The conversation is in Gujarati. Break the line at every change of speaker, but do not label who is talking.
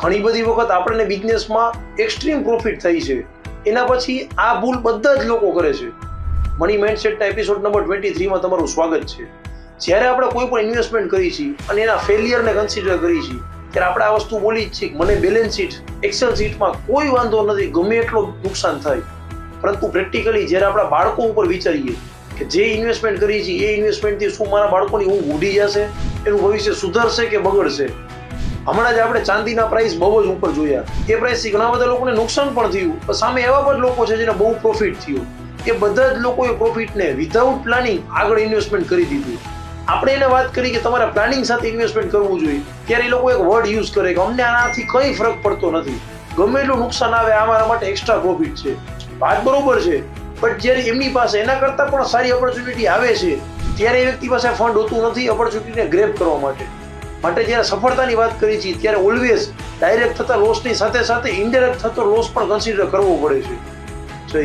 ઘણી બધી વખત આપણને બિઝનેસમાં એક્સ્ટ્રીમ પ્રોફિટ થઈ છે, એના પછી આ ભૂલ બધા જ લોકો કરે છે. મની માઇન્ડસેટના એપિસોડ નંબર 23માં તમારું સ્વાગત છે. જ્યારે આપણે કોઈ પણ ઇન્વેસ્ટમેન્ટ કરી છીએ અને એના ફેલિયરને કન્સિડર કરી છીએ ત્યારે આપણે આ વસ્તુ બોલી જ છીએ કે મને બેલેન્સ શીટ, એક્સેલ શીટમાં કોઈ વાંધો નથી, ગમે એટલો નુકસાન થાય. પરંતુ પ્રેક્ટિકલી જ્યારે આપણા બાળકો ઉપર વિચારીએ કે જે ઇન્વેસ્ટમેન્ટ કરી છે એ ઇન્વેસ્ટમેન્ટથી શું મારા બાળકોની ઊંઘ ઉડી જશે, એનું ભવિષ્ય સુધરશે કે બગડશે. હમણાં જ આપણે ચાંદીના પ્રાઇસ બહુ જ ઉપર જોયા, એ પ્રાઇસથી ઘણા બધા લોકોને નુકસાન પણ થયું, પણ સામે એવા પણ લોકો છે જેને બહુ પ્રોફિટ થયું. એ બધા જ લોકોએ પ્રોફિટને વિધાઉટ પ્લાનિંગ આગળ ઇન્વેસ્ટમેન્ટ કરી દીધું. આપણે એને વાત કરી કે તમારે પ્લાનિંગ સાથે ઇન્વેસ્ટમેન્ટ કરવું જોઈએ, ત્યારે એ લોકો એક વર્ડ યુઝ કરે કે અમને આનાથી કંઈ ફરક પડતો નથી, ગમે એટલું નુકસાન આવે અમારા માટે એક્સ્ટ્રા પ્રોફિટ છે. વાત બરોબર છે, બટ જ્યારે એમની પાસે એના કરતાં પણ સારી ઓપોર્ચ્યુનિટી આવે છે ત્યારે એ વ્યક્તિ પાસે ફંડ હોતું નથી ઓપોર્ચ્યુનિટીને ગ્રેબ કરવા માટે. જ્યારે સફળતાની વાત કરી છે ત્યારે ઓલવેઝ ડાયરેક્ટ થતા લોસની સાથે સાથે ઇનડાયરેક્ટ થતો લોસ પણ કન્સિડર કરવો પડે છે. જય